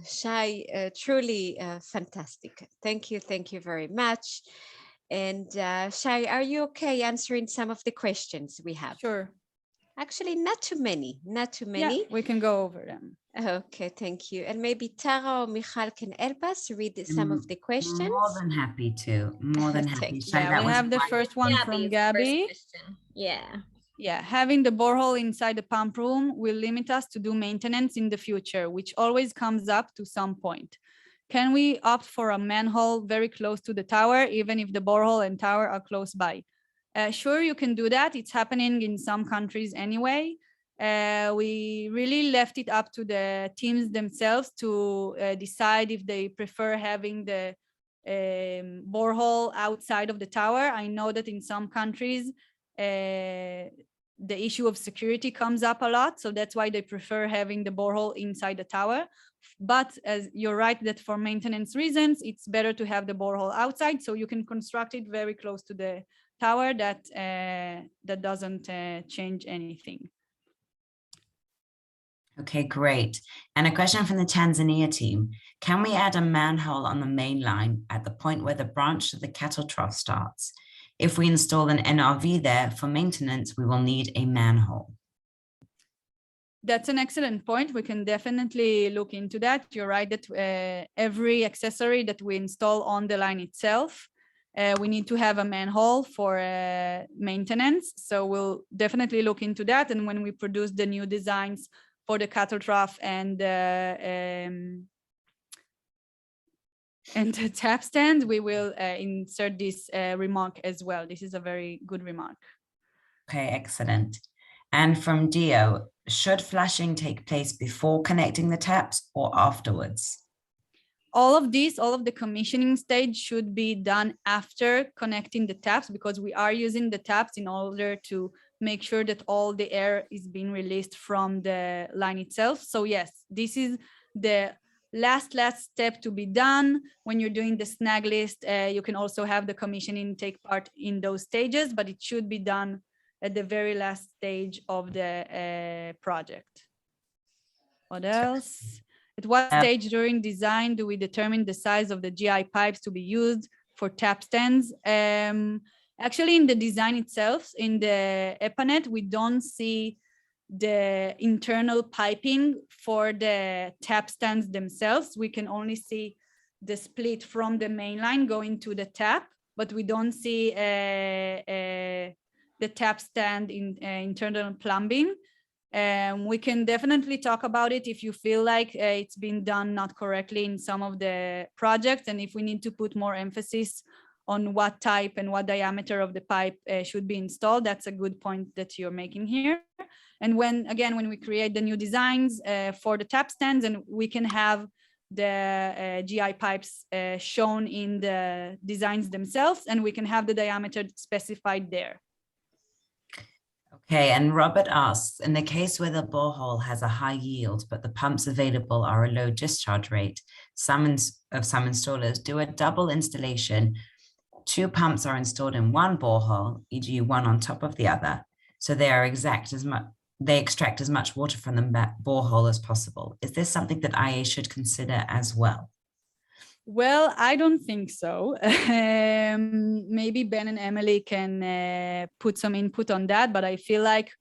Shay, truly fantastic. Thank you very much. And Shay, are you okay answering some of the questions we have? Sure. Actually, not too many. Yeah, we can go over them. Okay, thank you. And maybe Tara or Michal can help us read some of the questions. More than happy to. More than happy. Yeah, we have the first one from Gabby. Yeah, having the borehole inside the pump room will limit us to do maintenance in the future, which always comes up to some point. Can we opt for a manhole very close to the tower, even if the borehole and tower are close by? Sure, you can do that. It's happening in some countries anyway. We really left it up to the teams themselves to decide if they prefer having the borehole outside of the tower. I know that in some countries, the issue of security comes up a lot. So that's why they prefer having the borehole inside the tower. But as you're right, that for maintenance reasons, it's better to have the borehole outside. So you can construct it very close to the tower that doesn't change anything. Okay, great. And a question from the Tanzania team. Can we add a manhole on the main line at the point where the branch to the cattle trough starts? If we install an NRV there for maintenance, we will need a manhole. That's an excellent point. We can definitely look into that. You're right that every accessory that we install on the line itself, we need to have a manhole for maintenance. So we'll definitely look into that. And when we produce the new designs for the cattle trough and the tap stand, we will insert this remark as well. This is a very good remark. Okay, excellent. And from Dio, should flashing take place before connecting the taps or afterwards? All of the commissioning stage should be done after connecting the taps, because we are using the taps in order to make sure that all the air is being released from the line itself. So yes, this is the last step to be done. When you're doing the snag list, you can also have the commissioning take part in those stages, but it should be done at the very last stage of the project. What else? At what stage during design do we determine the size of the GI pipes to be used for tap stands? Actually, in the design itself, in the EPANET, we don't see the internal piping for the tap stands themselves. We can only see the split from the main line going to the tap, but we don't see the tap stand in internal plumbing. We can definitely talk about it if you feel like it's been done not correctly in some of the projects, and if we need to put more emphasis on what type and what diameter of the pipe should be installed. That's a good point that you're making here. And when we create the new designs for the tap stands, and we can have the GI pipes shown in the designs themselves, and we can have the diameter specified there. Okay, and Robert asks, in the case where the borehole has a high yield, but the pumps available are a low discharge rate, some installers do a double installation. 2 pumps are installed in one borehole, e.g. one on top of the other, so they extract as much water from the borehole as possible. Is this something that IA should consider as well? Well, I don't think so. Maybe Ben and Emily can put some input on that, but I feel like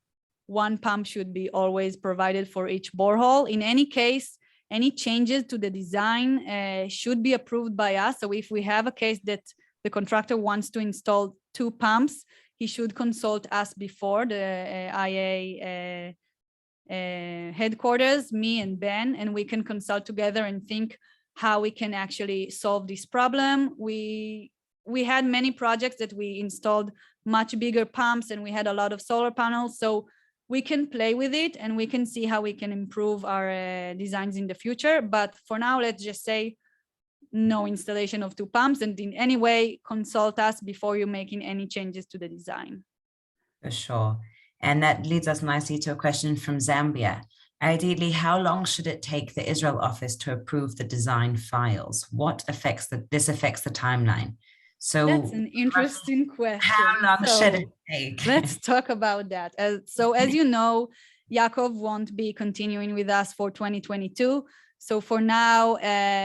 one pump should be always provided for each borehole. In any case, any changes to the design should be approved by us. So if we have a case that the contractor wants to install 2 pumps, he should consult us before, the IA headquarters, me and Ben, and we can consult together and think how we can actually solve this problem. We had many projects that we installed much bigger pumps, and we had a lot of solar panels, so we can play with it and we can see how we can improve our designs in the future. But for now, let's just say no installation of 2 pumps, and in any way consult us before you're making any changes to the design. For sure. And that leads us nicely to a question from Zambia. Ideally, how long should it take the Israel office to approve the design files? What affects this affects the timeline? So that's an interesting question. How long should it take? Let's talk about that. So as you know, Yaakov won't be continuing with us for 2022. So for now,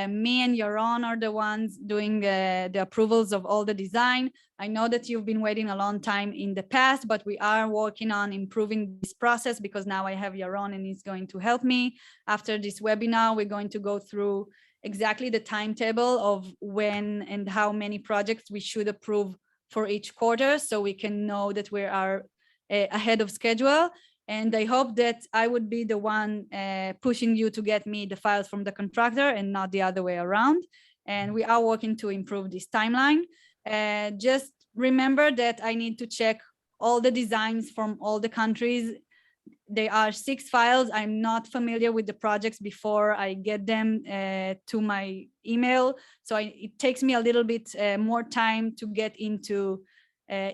me and Yaron are the ones doing the approvals of all the design. I know that you've been waiting a long time in the past, but we are working on improving this process, because now I have Yaron and he's going to help me. After this webinar, we're going to go through exactly the timetable of when and how many projects we should approve for each quarter, so we can know that we are ahead of schedule. And I hope that I would be the one pushing you to get me the files from the contractor and not the other way around. And we are working to improve this timeline. Just remember that I need to check all the designs from all the countries. There are 6 files. I'm not familiar with the projects before I get them to my email. So it takes me a little bit more time to get into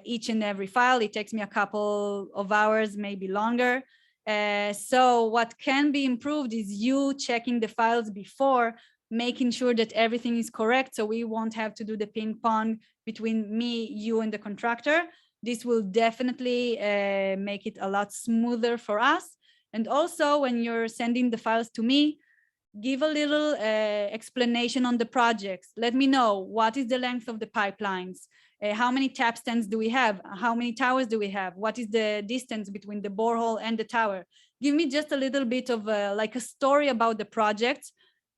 each and every file. It takes me a couple of hours, maybe longer. So what can be improved is you checking the files before, making sure that everything is correct, so we won't have to do the ping pong between me, you, and the contractor. This will definitely make it a lot smoother for us. And also, when you're sending the files to me, give a little explanation on the projects. Let me know what is the length of the pipelines, how many tap stands do we have, how many towers do we have, what is the distance between the borehole and the tower. Give me just a little bit of like a story about the project,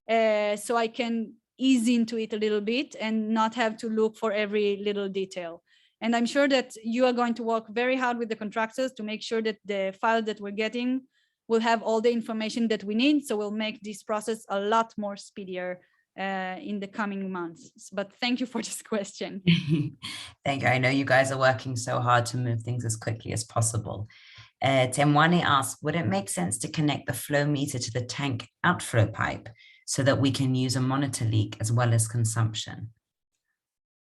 so I can ease into it a little bit and not have to look for every little detail. And I'm sure that you are going to work very hard with the contractors to make sure that the file that we're getting will have all the information that we need. So we'll make this process a lot more speedier in the coming months. But thank you for this question. Thank you. I know you guys are working so hard to move things as quickly as possible. Temwani asks, would it make sense to connect the flow meter to the tank outflow pipe so that we can use a monitor leak as well as consumption?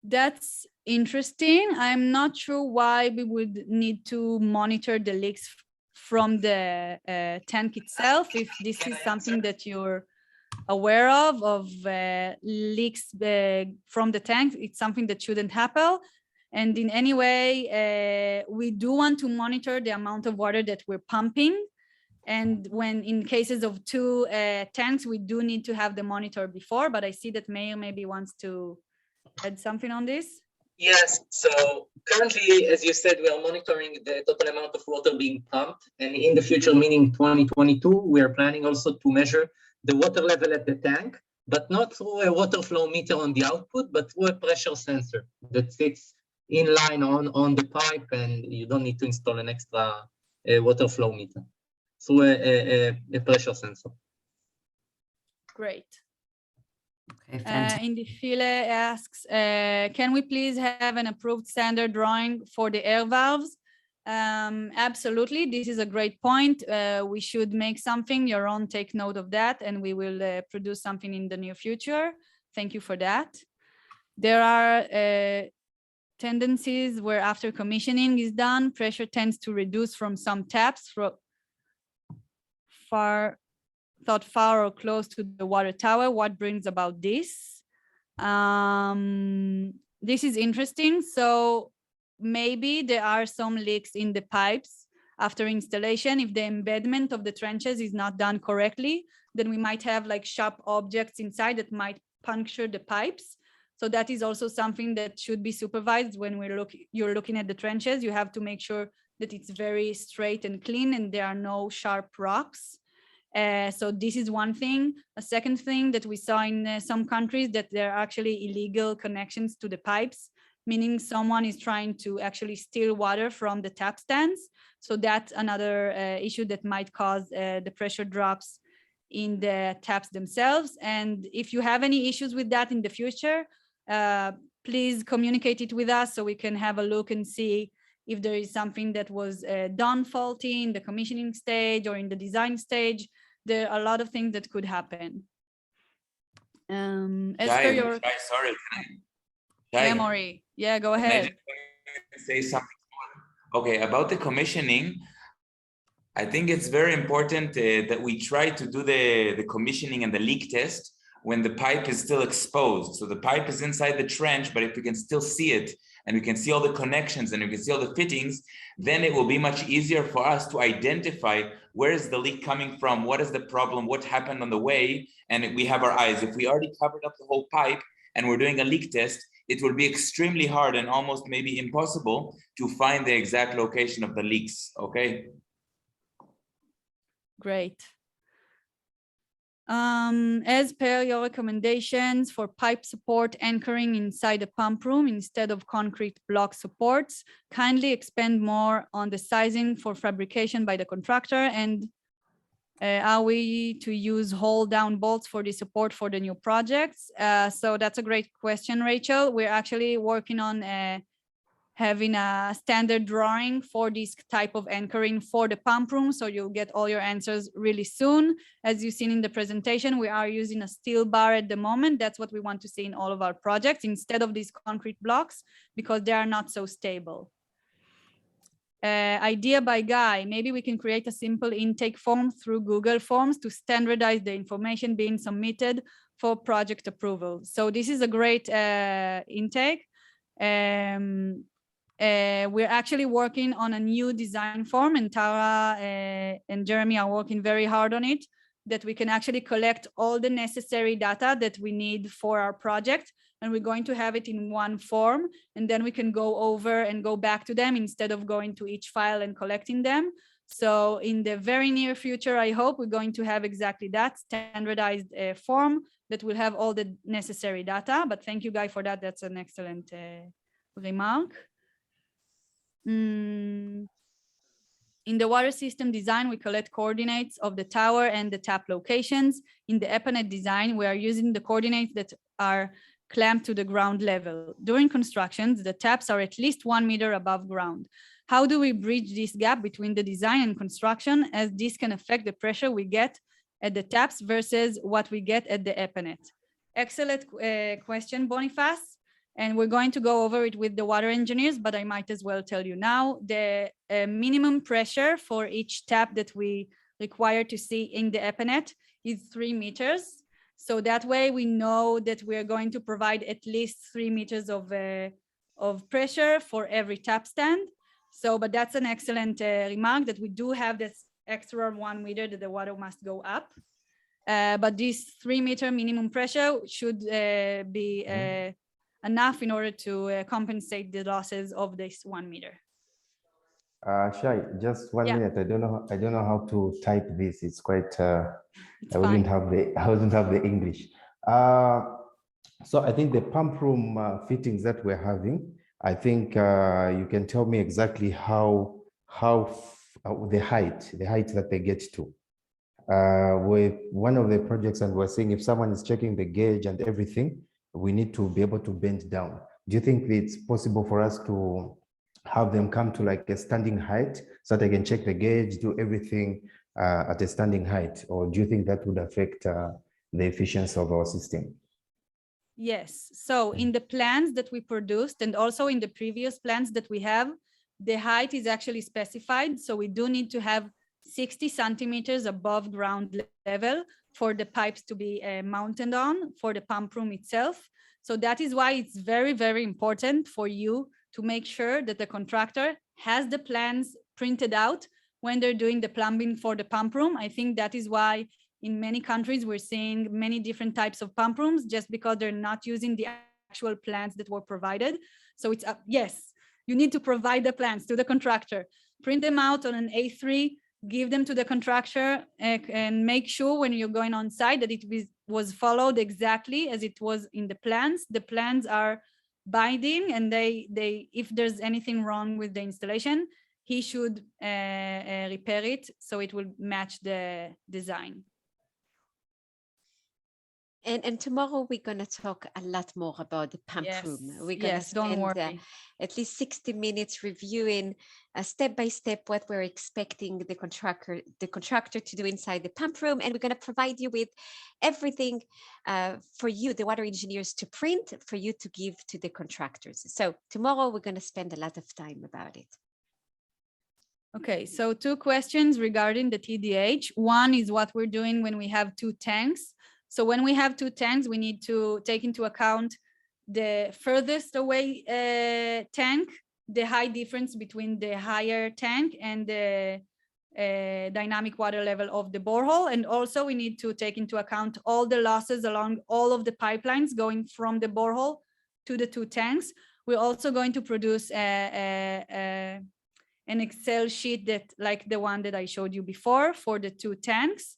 That's interesting. I'm not sure why we would need to monitor the leaks from the tank itself. If this is something that you're aware of leaks from the tank, it's something that shouldn't happen. And in any way, we do want to monitor the amount of water that we're pumping. And when in cases of 2 tanks, we do need to have the monitor before, but I see that Meir maybe wants to add something on this. Yes, so currently, as you said, we are monitoring the total amount of water being pumped. And in the future, meaning 2022, we are planning also to measure the water level at the tank, but not through a water flow meter on the output, but through a pressure sensor that sits in line on the pipe, and you don't need to install an extra water flow meter. through a pressure sensor. Great. Okay, fantastic. Indifile asks, can we please have an approved standard drawing for the air valves? Absolutely, this is a great point. We should make something. Yaron, take note of that, and we will produce something in the near future. Thank you for that. There are tendencies where after commissioning is done, pressure tends to reduce from some taps far or close to the water tower. What brings about this? This is interesting. So maybe there are some leaks in the pipes after installation. If the embedment of the trenches is not done correctly, then we might have like sharp objects inside that might puncture the pipes. So that is also something that should be supervised when you're looking at the trenches. You have to make sure that it's very straight and clean and there are no sharp rocks. So this is one thing. A second thing that we saw in some countries, that there are actually illegal connections to the pipes, meaning someone is trying to actually steal water from the tap stands. So that's another issue that might cause the pressure drops in the taps themselves. And if you have any issues with that in the future, please communicate it with us so we can have a look and see if there is something that was done faulty in the commissioning stage or in the design stage. There are a lot of things that could happen. As per your... Sorry. Yeah, Maury. Yeah, go ahead. Say something. Okay, about the commissioning, I think it's very important that we try to do the commissioning and the leak test when the pipe is still exposed. So the pipe is inside the trench, but if we can still see it and we can see all the connections and we can see all the fittings, then it will be much easier for us to identify where is the leak coming from, what is the problem, what happened on the way, and we have our eyes. If we already covered up the whole pipe and we're doing a leak test, it will be extremely hard and almost maybe impossible to find the exact location of the leaks, okay? Great. As per your recommendations for pipe support anchoring inside the pump room instead of concrete block supports, kindly expand more on the sizing for fabrication by the contractor, and are we to use hole down bolts for the support for the new projects? So that's a great question, Rachel. We're actually working on having a standard drawing for this type of anchoring for the pump room. So you'll get all your answers really soon. As you've seen in the presentation, we are using a steel bar at the moment. That's what we want to see in all of our projects instead of these concrete blocks, because they are not so stable. Idea by Guy, maybe we can create a simple intake form through Google Forms to standardize the information being submitted for project approval. So this is a great intake. We're actually working on a new design form, and Tara and Jeremy are working very hard on it, that we can actually collect all the necessary data that we need for our project, and we're going to have it in one form, and then we can go over and go back to them instead of going to each file and collecting them. So in the very near future, I hope we're going to have exactly that standardized form that will have all the necessary data. But thank you, Guy, for that. That's an excellent remark. In the water system design, we collect coordinates of the tower and the tap locations. In the EPANET design, we are using the coordinates that are clamped to the ground level. During constructions, the taps are at least 1 meter above ground. How do we bridge this gap between the design and construction, as this can affect the pressure we get at the taps versus what we get at the EPANET? Excellent question, Boniface. And we're going to go over it with the water engineers, but I might as well tell you now, the minimum pressure for each tap that we require to see in the EPANET is 3 meters. So that way we know that we're going to provide at least 3 meters of pressure for every tap stand. So, but that's an excellent remark, that we do have this extra 1 meter that the water must go up. But this 3 meter minimum pressure should be enough in order to compensate the losses of this 1 meter. Shay, just 1 minute. I don't know how to type this. It's quite. I wouldn't have the English. So I think the pump room fittings that we're having, I think you can tell me exactly how the height that they get to. With one of the projects, and we're saying if someone is checking the gauge and everything, we need to be able to bend down. Do you think it's possible for us to have them come to like a standing height so that they can check the gauge, do everything at a standing height? Or do you think that would affect the efficiency of our system? Yes, so in the plans that we produced and also in the previous plans that we have, the height is actually specified. So we do need to have 60 centimeters above ground level for the pipes to be mounted on for the pump room itself. So that is why it's very, very important for you to make sure that the contractor has the plans printed out when they're doing the plumbing for the pump room. I think that is why in many countries we're seeing many different types of pump rooms just because they're not using the actual plans that were provided. So it's yes, you need to provide the plans to the contractor, print them out on an A3, give them to the contractor, and make sure when you're going on site that it was followed exactly as it was in the plans. The plans are binding, and they if there's anything wrong with the installation, he should repair it so it will match the design. And tomorrow we're going to talk a lot more about the pump room. We're going to spend at least 60 minutes reviewing step by step what we're expecting the contractor to do inside the pump room, and we're going to provide you with everything for you, the water engineers, to print for you to give to the contractors. So tomorrow we're going to spend a lot of time about it. Okay, so 2 questions regarding the TDH. One is what we're doing when we have 2 tanks. So when we have 2 tanks, we need to take into account the furthest away tank, the high difference between the higher tank and the dynamic water level of the borehole. And also we need to take into account all the losses along all of the pipelines going from the borehole to the 2 tanks. We're also going to produce an Excel sheet that like the one that I showed you before for the 2 tanks.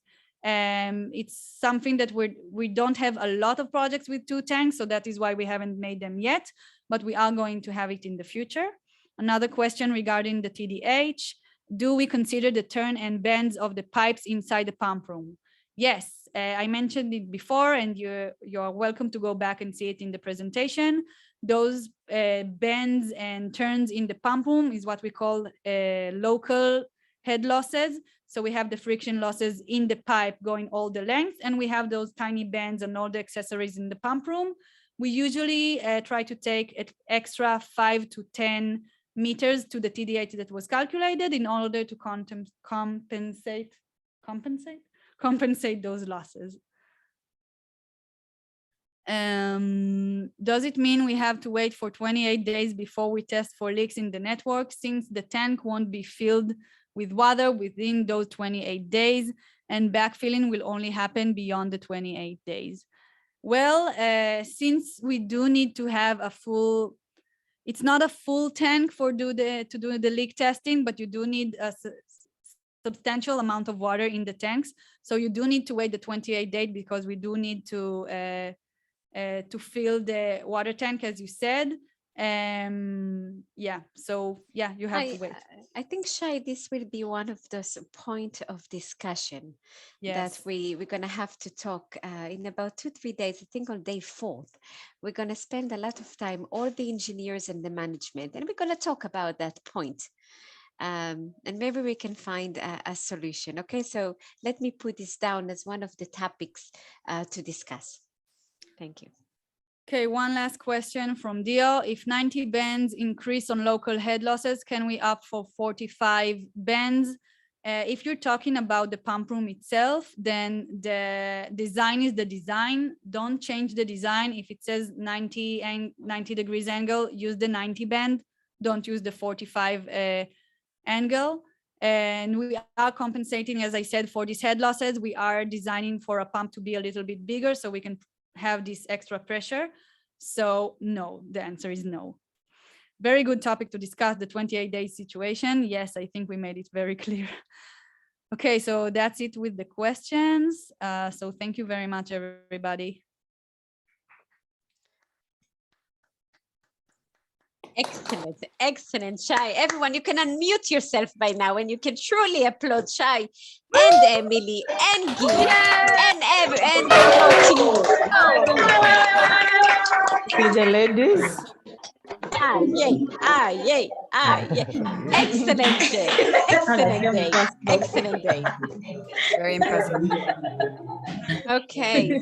It's something that we don't have a lot of projects with 2 tanks, so that is why we haven't made them yet, but we are going to have it in the future. Another question regarding the TDH, do we consider the turn and bends of the pipes inside the pump room? Yes, I mentioned it before, and you're welcome to go back and see it in the presentation. Those bends and turns in the pump room is what we call local head losses. So we have the friction losses in the pipe going all the length, and we have those tiny bends and all the accessories in the pump room. We usually try to take an extra 5 to 10 meters to the TDH that was calculated in order to compensate those losses. Does it mean we have to wait for 28 days before we test for leaks in the network, since the tank won't be filled with water within those 28 days, and backfilling will only happen beyond the 28 days? Well, since we do need to have a full, it's not a full tank to do the leak testing, but you do need a substantial amount of water in the tanks. So you do need to wait the 28 days because we do need to fill the water tank, as you said. Yeah, so yeah, you have to wait. I think, Shay, this will be one of those points of discussion that we're going to have to talk in about 2-3 days. I think on day 4th, we're going to spend a lot of time, all the engineers and the management, and we're going to talk about that point. And maybe we can find a solution. Okay, so let me put this down as one of the topics to discuss. Thank you. Okay, one last question from Dio. If 90 bends increase on local head losses, can we opt for 45 bends? If you're talking about the pump room itself, then the design is the design. Don't change the design. If it says 90 degrees angle, use the 90 bend. Don't use the 45 angle. And we are compensating, as I said, for these head losses. We are designing for a pump to be a little bit bigger so we can have this extra pressure. So no, the answer is no. Very good topic to discuss, the 28-day situation. Yes, I think we made it very clear. Okay, so that's it with the questions. So thank you very much, everybody. Excellent, excellent, Shay. Everyone, you can unmute yourself by now and you can truly applaud Shay and Emily and Guy and Martin. With the ladies. Ah, yay, ah, yay, ah, yay. Excellent day, excellent day, excellent day. Very impressive. Okay,